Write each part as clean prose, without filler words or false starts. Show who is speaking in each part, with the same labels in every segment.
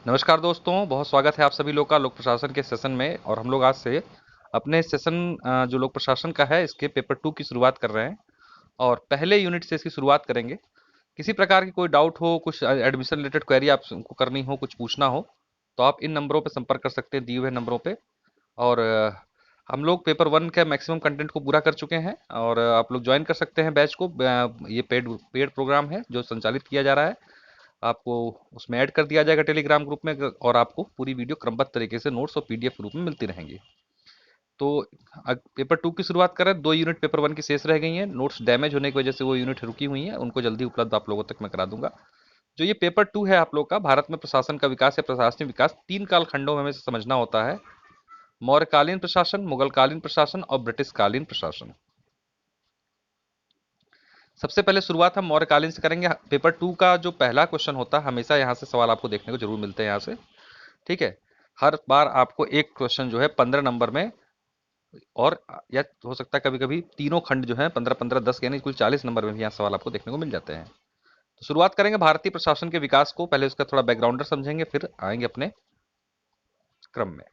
Speaker 1: नमस्कार दोस्तों, बहुत स्वागत है आप सभी लोग का लोक प्रशासन के सेशन में। और हम लोग आज से अपने सेशन जो लोक प्रशासन का है इसके पेपर 2 की शुरुआत कर रहे हैं और पहले यूनिट से इसकी शुरुआत करेंगे। किसी प्रकार की कोई डाउट हो, कुछ एडमिशन रिलेटेड क्वेरी आपको करनी हो, कुछ पूछना हो, तो आप इन नंबरों पर संपर्क कर सकते हैं, दिए हुए नंबरों पे। और हम लोग पेपर 1 के मैक्सिमम कंटेंट को पूरा कर चुके हैं और आप लोग ज्वाइन कर सकते हैं बैच को। ये पेड पेड प्रोग्राम है जो संचालित किया जा रहा है। आपको उसमें ऐड कर दिया जाएगा टेलीग्राम ग्रुप में और आपको पूरी वीडियो क्रमबद्ध तरीके से नोट्स और पीडीएफ रूप में मिलती रहेंगी। तो पेपर 2 की शुरुआत करें। 2 यूनिट पेपर 1 की शेष रह गई हैं। नोट्स डैमेज होने की वजह से वो यूनिट रुकी हुई हैं, उनको जल्दी उपलब्ध आप लोगों तक मैं करा दूंगा। जो ये पेपर 2 है आप लोग का, भारत में प्रशासन का विकास या प्रशासनिक विकास 3 कालखंडों में हमें समझना होता है। मौर्यकालीन प्रशासन, मुगलकालीन प्रशासन और ब्रिटिशकालीन प्रशासन। सबसे पहले शुरुआत हम मौर्यकालीन से करेंगे। पेपर 2 का जो पहला क्वेश्चन होता है, हमेशा यहाँ से सवाल आपको देखने को जरूर मिलते हैं यहाँ से। ठीक है, हर बार आपको एक क्वेश्चन जो है 15 नंबर में, और या हो सकता है कभी कभी तीनों खंड जो है 15 15 10 यानी कुल 40 नंबर में भी यहाँ सवाल आपको देखने को मिल जाते हैं। तो शुरुआत करेंगे भारतीय प्रशासन के विकास को। पहले उसका थोड़ा बैकग्राउंडर समझेंगे, फिर आएंगे अपने क्रम में।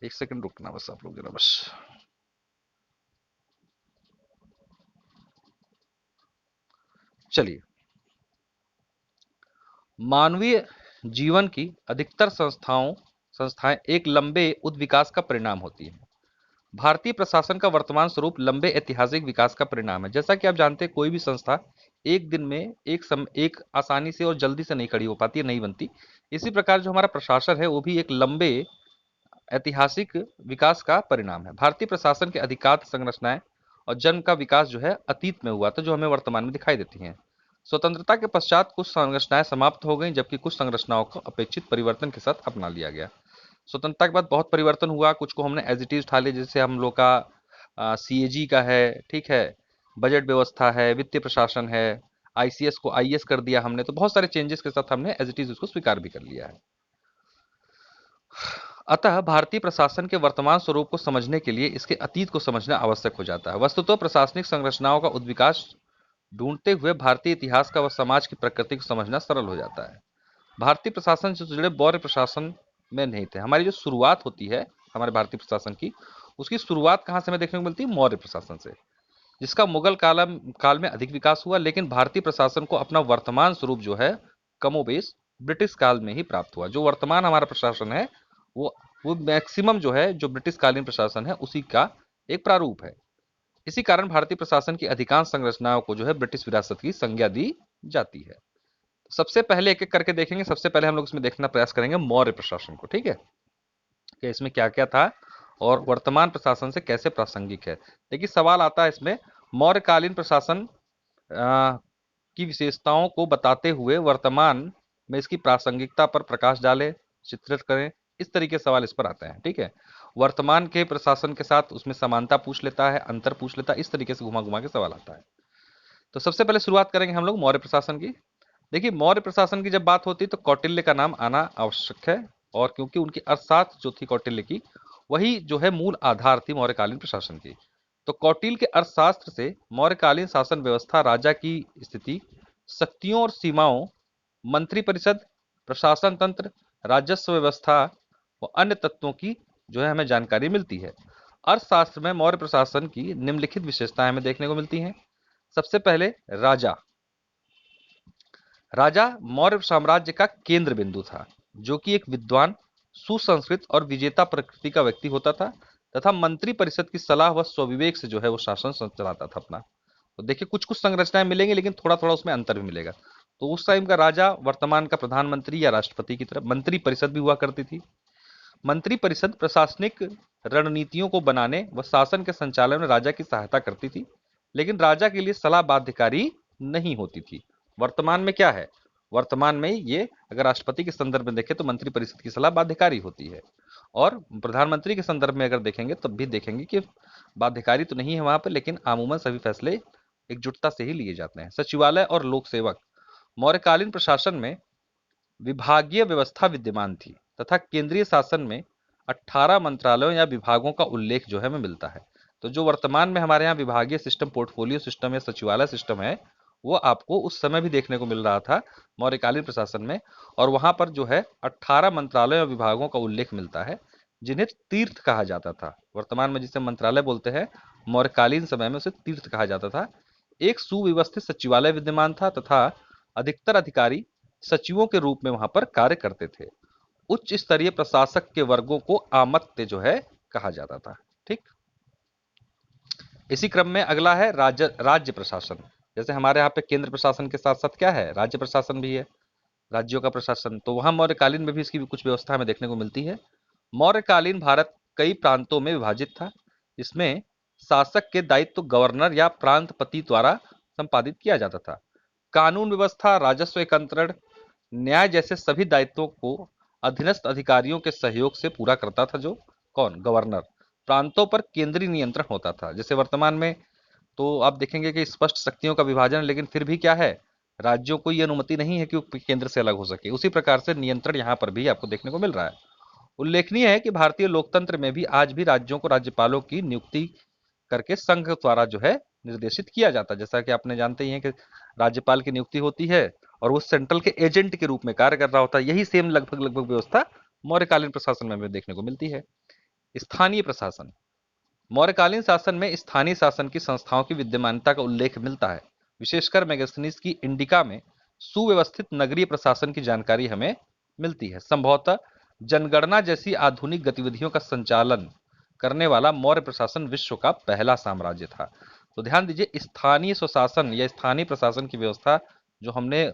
Speaker 1: एक सेकंड रुकना बस आप लोग जरा, बस। चलिए, मानवीय जीवन की अधिकतर संस्थाएं एक लंबे उद्विकास का परिणाम होती है। भारतीय प्रशासन का वर्तमान स्वरूप लंबे ऐतिहासिक विकास का परिणाम है। जैसा कि आप जानते हैं, कोई भी संस्था एक दिन में एक आसानी से और जल्दी से नहीं खड़ी हो पाती है, नहीं बनती। इसी प्रकार जो हमारा प्रशासन है वो भी एक लंबे ऐतिहासिक विकास का परिणाम है। भारतीय प्रशासन के अधिकांश संरचनाएं और जन्म का विकास जो है अतीत में हुआ था, जो हमें वर्तमान में दिखाई देती हैं। स्वतंत्रता के पश्चात कुछ संरचनाएं समाप्त हो गईं, जबकि कुछ संरचनाओं को अपेक्षित परिवर्तन के साथ अपना लिया गया। स्वतंत्रता के बाद बहुत परिवर्तन हुआ, कुछ को हमने एज इट इज उठा लिया। जैसे हम लोग का सीएजी का है, ठीक है, बजट व्यवस्था है, वित्तीय प्रशासन है, आईसीएस को आईएएस कर दिया हमने। तो बहुत सारे चेंजेस के साथ हमने एज इट इज उसको स्वीकार भी कर लिया है। अतः भारतीय प्रशासन के वर्तमान स्वरूप को समझने के लिए इसके अतीत को समझना आवश्यक हो जाता है। वस्तुतः प्रशासनिक संरचनाओं का उद्विकास ढूंढते हुए भारतीय इतिहास का व समाज की प्रकृति को समझना सरल हो जाता है। भारतीय प्रशासन से जुड़े मौर्य प्रशासन में नहीं थे। हमारी जो शुरुआत होती है हमारे भारतीय प्रशासन की, उसकी शुरुआत कहां से हमें देखने को मिलती है? मौर्य प्रशासन से, जिसका मुगल काल में अधिक विकास हुआ। लेकिन भारतीय प्रशासन को अपना वर्तमान स्वरूप जो है कमोबेश ब्रिटिश काल में ही प्राप्त हुआ। जो वर्तमान हमारा प्रशासन है वो वो मैक्सिमम जो है, जो ब्रिटिश कालीन प्रशासन है उसी का एक प्रारूप है। इसी कारण भारतीय प्रशासन की अधिकांश संरचनाओं को जो है ब्रिटिश विरासत की संज्ञा दी जाती है। सबसे पहले एक एक करके देखेंगे। सबसे पहले हम लोग इसमें देखना प्रयास करेंगे मौर्य प्रशासन को, ठीक है, कि इसमें क्या क्या था और वर्तमान प्रशासन से कैसे प्रासंगिक है। देखिए, सवाल आता है इसमें, मौर्यकालीन प्रशासन की विशेषताओं को बताते हुए वर्तमान में इसकी प्रासंगिकता पर प्रकाश डालें, चित्रित करें। इस तरीके से सवाल इस पर आते हैं, ठीक है। वर्तमान के प्रशासन के साथ उसमें समानता पूछ लेता है, अंतर पूछ लेता है, इस तरीके से घुमा घुमा के सवाल आता है। तो सबसे पहले शुरुआत करेंगे हम लोग मौर्य प्रशासन की। देखिए, मौर्य प्रशासन की जब बात होती है तो कौटिल्य का नाम आना आवश्यक है। और क्योंकि उनकी अर्थशास्त्र जो थी कौटिल्य की, वही जो है मूल आधार थी मौर्यकालीन प्रशासन की। तो कौटिल्य के अर्थशास्त्र से मौर्यकालीन शासन व्यवस्था, राजा की स्थिति, शक्तियों और सीमाओं, मंत्री परिषद, प्रशासन तंत्र, राजस्व व्यवस्था व अन्य तत्वों की जो है हमें जानकारी मिलती है। अर्थशास्त्र में मौर्य प्रशासन की निम्नलिखित विशेषताएं हमें देखने को मिलती हैं। सबसे पहले राजा। राजा मौर्य साम्राज्य का केंद्र बिंदु था, जो कि एक विद्वान, सुसंस्कृत और विजेता प्रकृति का व्यक्ति होता था, तथा मंत्री परिषद की सलाह व स्वविवेक से जो है वो शासन चलाता था अपना। तो देखिए, कुछ कुछ संरचनाएं मिलेंगी लेकिन थोड़ा थोड़ा उसमें अंतर भी मिलेगा। तो उस टाइम का राजा वर्तमान का प्रधानमंत्री या राष्ट्रपति की तरह। मंत्री परिषद भी हुआ करती थी। मंत्री परिषद प्रशासनिक रणनीतियों को बनाने व शासन के संचालन में राजा की सहायता करती थी, लेकिन राजा के लिए सलाह बाध्यकारी नहीं होती थी। वर्तमान में क्या है? वर्तमान में ये अगर राष्ट्रपति के संदर्भ में देखें तो मंत्री परिषद की सलाह बाध्यकारी होती है, और प्रधानमंत्री के संदर्भ में अगर देखेंगे तब भी देखेंगे कि बाध्यकारी तो नहीं है वहां पर, लेकिन आमूमन सभी फैसले एकजुटता से ही लिए जाते हैं। सचिवालय और लोक सेवक। मौर्यकालीन प्रशासन में विभागीय व्यवस्था विद्यमान थी तथा केंद्रीय शासन में 18 मंत्रालयों या विभागों का उल्लेख जो है हमें मिलता है। तो जो वर्तमान में हमारे यहाँ विभागीय सिस्टम, पोर्टफोलियो सिस्टम या सचिवालय सिस्टम है, वो आपको उस समय भी देखने को मिल रहा था मौर्यकालीन प्रशासन में। और वहां पर जो है 18 मंत्रालयों और विभागों का उल्लेख मिलता है जिन्हें तीर्थ कहा जाता था। वर्तमान में जिसे मंत्रालय बोलते हैं, मौर्यकालीन समय में उसे तीर्थ कहा जाता था। एक सुव्यवस्थित सचिवालय विद्यमान था तथा अधिकतर अधिकारी सचिवों के रूप में वहां पर कार्य करते थे। उच्च स्तरीय प्रशासक के वर्गों को आमत्य जो है कहा जाता था। ठीक। इसी क्रम में अगला है राज्य प्रशासन। जैसे हमारे यहाँ पे केंद्र प्रशासन के साथ साथ क्या है, राज्य प्रशासन भी है, राज्यों का प्रशासन। तो वहां मौर्यकालीन में भी इसकी कुछ व्यवस्था हमें देखने को मिलती है। मौर्यकालीन भारत कई प्रांतों में विभाजित था। इसमें शासक के दायित्व गवर्नर या प्रांतपति द्वारा संपादित किया जाता था। कानून व्यवस्था, राजस्व एकत्रण, न्याय जैसे सभी दायित्वों को अधीनस्थ अधिकारियों के सहयोग से पूरा करता था। जो कौन, गवर्नर। प्रांतों पर केंद्रीय नियंत्रण होता था। जैसे वर्तमान में तो आप देखेंगे कि स्पष्ट शक्तियों का विभाजन, लेकिन फिर भी क्या है, राज्यों को यह अनुमति नहीं है कि वो केंद्र से अलग हो सके। उसी प्रकार से नियंत्रण यहाँ पर भी आपको देखने को मिल रहा है। उल्लेखनीय है कि भारतीय लोकतंत्र में भी आज भी राज्यों को राज्यपालों की नियुक्ति करके संघ द्वारा जो है निर्देशित किया जाता है। जैसा कि आपने जानते ही हैं कि राज्यपाल की नियुक्ति होती है और वो सेंट्रल के एजेंट के रूप में कार्य कर रहा होता है। यही सेम लगभग लगभग व्यवस्था मौर्यकालीन प्रशासन में हमें देखने को मिलती है। स्थानीय प्रशासन। मौर्यकालीन शासन में स्थानीय शासन की संस्थाओं की विद्यमानता का उल्लेख मिलता है। विशेषकर मेगास्थनीज की इंडिका में सुव्यवस्थित नगरीय प्रशासन की जानकारी हमें मिलती है। संभवतः जनगणना जैसी आधुनिक गतिविधियों का संचालन करने वाला मौर्य प्रशासन विश्व का पहला साम्राज्य था। तो ध्यान दीजिए, स्थानीय स्वशासन या स्थानीय प्रशासन की व्यवस्था जो हमने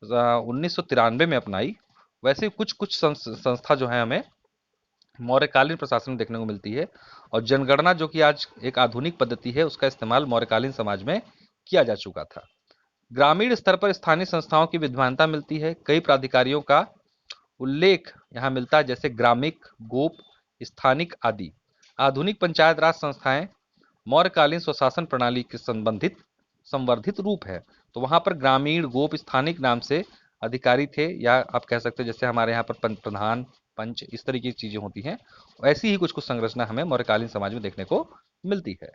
Speaker 1: 1993 में अपनाई, वैसे कुछ कुछ संस्था जो है हमें मौर्यकालीन प्रशासन में देखने को मिलती है। और जनगणना जो कि आज एक आधुनिक पद्धति है, उसका इस्तेमाल मौर्यकालीन समाज में किया जा चुका था। ग्रामीण स्तर पर स्थानीय संस्थाओं की विद्यमानता मिलती है। कई प्राधिकारियों का उल्लेख यहाँ मिलता है, जैसे ग्रामिक, गोप, स्थानिक आदि। आधुनिक पंचायत राज संस्थाएं मौर्यकालीन स्वशासन प्रणाली के संबंधित संवर्धित रूप है। तो वहां पर ग्रामीण, गोप, स्थानिक नाम से अधिकारी थे, या आप कह सकते हैं जैसे हमारे यहाँ पर प्रधान, पंच, इस तरीके की चीजें होती हैं। ऐसी ही कुछ कुछ संरचना हमें मौर्यकालीन समाज में देखने को मिलती है।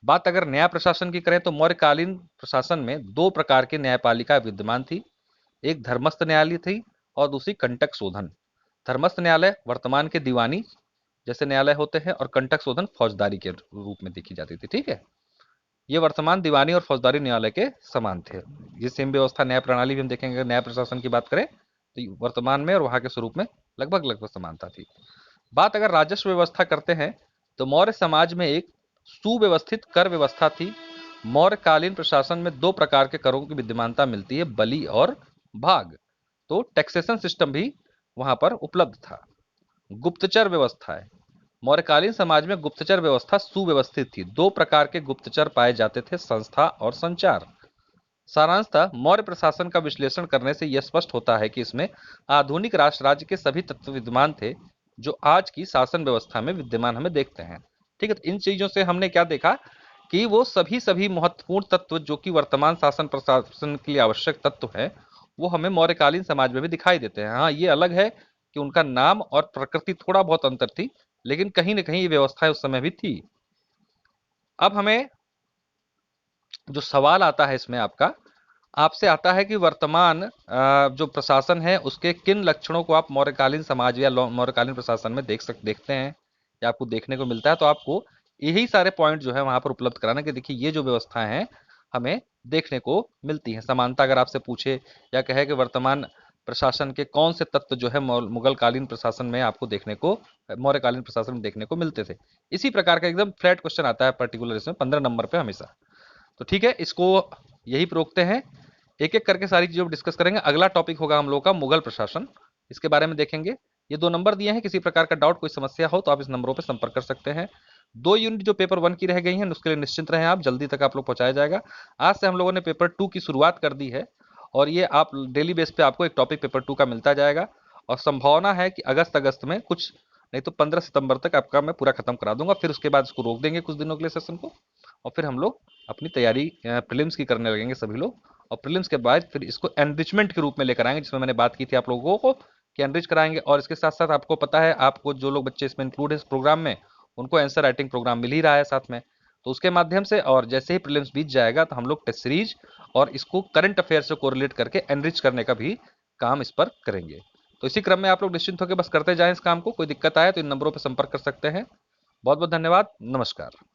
Speaker 1: बात अगर न्याय प्रशासन की करें तो मौर्यकालीन प्रशासन में दो प्रकार की न्यायपालिका विद्यमान थी। एक धर्मस्थ न्यायालय थी और दूसरी कंटक शोधन। धर्मस्थ न्यायालय वर्तमान के दीवानी जैसे न्यायालय होते हैं, और कंटक शोधन फौजदारी के रूप में देखी जाती थी। ठीक है, ये वर्तमान दीवानी और फौजदारी न्यायालय के समान थे। ये सेम व्यवस्था न्याय प्रणाली भी हम देखेंगे। अगर न्याय प्रशासन की बात करें तो वर्तमान में और वहां के स्वरूप में लगभग लगभग समानता थी। बात अगर राजस्व व्यवस्था करते हैं तो मौर्य समाज में एक सुव्यवस्थित कर व्यवस्था थी। मौर्यकालीन प्रशासन में दो प्रकार के करों की विद्यमानता मिलती है, बलि और भाग। तो टैक्सेशन सिस्टम भी वहां पर उपलब्ध था। गुप्तचर व्यवस्था है। मौर्यकालीन समाज में गुप्तचर व्यवस्था सुव्यवस्थित थी। दो प्रकार के गुप्तचर पाए जाते थे, संस्था और संचार। सारांशतः मौर्य प्रशासन का विश्लेषण करने से यह स्पष्ट होता है कि इसमें आधुनिक राष्ट्र राज्य के सभी तत्व विद्यमान थे जो आज की शासन व्यवस्था में विद्यमान हमें देखते हैं। ठीक है, तो इन चीजों से हमने क्या देखा कि वो सभी महत्वपूर्ण तत्व जो कि वर्तमान शासन प्रशासन के लिए आवश्यक तत्व है, वो हमें मौर्यकालीन समाज में भी दिखाई देते हैं। हाँ, ये अलग है कि उनका नाम और प्रकृति थोड़ा बहुत अंतर थी, लेकिन कहीं ना कहीं ये व्यवस्थाएं उस समय भी थी। अब हमें जो सवाल आता है इसमें आपसे आता है कि वर्तमान जो प्रशासन है उसके किन लक्षणों को आप मौर्यकालीन समाज या मौर्यकालीन प्रशासन में देखते हैं या आपको देखने को मिलता है। तो आपको यही सारे पॉइंट जो है वहां पर उपलब्ध कराना कि देखिए ये जो व्यवस्थाएं हैं हमें देखने को मिलती हैं। समानता अगर आपसे पूछे या कहे कि वर्तमान प्रशासन के कौन से तत्व जो है मुगल कालीन प्रशासन में आपको देखने को, मौर्यकालीन प्रशासन में देखने को मिलते थे। इसी प्रकार का एकदम फ्लैट क्वेश्चन आता है पर्टिकुलर इसमें 15 नंबर पे हमेशा। तो ठीक है, इसको यही पर रोकते हैं। एक एक करके सारी चीजों को डिस्कस करेंगे। अगला टॉपिक होगा हम लोग का मुगल प्रशासन, इसके बारे में देखेंगे। ये 2 नंबर दिए हैं, किसी प्रकार का डाउट, कोई समस्या हो तो आप इस नंबरों पर संपर्क कर सकते हैं। 2 यूनिट जो पेपर 1 की रह गई हैं उसके लिए निश्चिंत रहें, आप जल्दी तक आप लोग पहुंचाया जाएगा। आज से हम लोगों ने पेपर 2 की शुरुआत कर दी है और ये आप डेली बेस पे आपको एक टॉपिक पेपर 2 का मिलता जाएगा। और संभावना है कि अगस्त में कुछ नहीं तो 15 सितंबर तक आपका मैं पूरा खत्म करा दूंगा। फिर उसके बाद इसको रोक देंगे कुछ दिनों के लिए सेशन को, और फिर हम लोग अपनी तैयारी प्रीलिम्स की करने लगेंगे सभी लोग। और प्रीलिम्स के बाद फिर इसको एनरिचमेंट के रूप में लेकर आएंगे, जिसमें मैंने बात की थी आप लोगों को कि एनरिच कराएंगे। और इसके साथ साथ आपको पता है, आपको जो लोग बच्चे इसमें इंक्लूड है इस प्रोग्राम में, उनको आंसर राइटिंग प्रोग्राम मिल ही रहा है साथ में। तो उसके माध्यम से, और जैसे ही प्रीलिम्स बीत जाएगा तो हम लोग टेस्ट सीरीज और इसको करंट अफेयर से कोरिलेट करके एनरिच करने का भी काम इस पर करेंगे। तो इसी क्रम में आप लोग निश्चिंत होकर बस करते जाएं इस काम को। कोई दिक्कत आए तो इन नंबरों पर संपर्क कर सकते हैं। बहुत बहुत धन्यवाद। नमस्कार।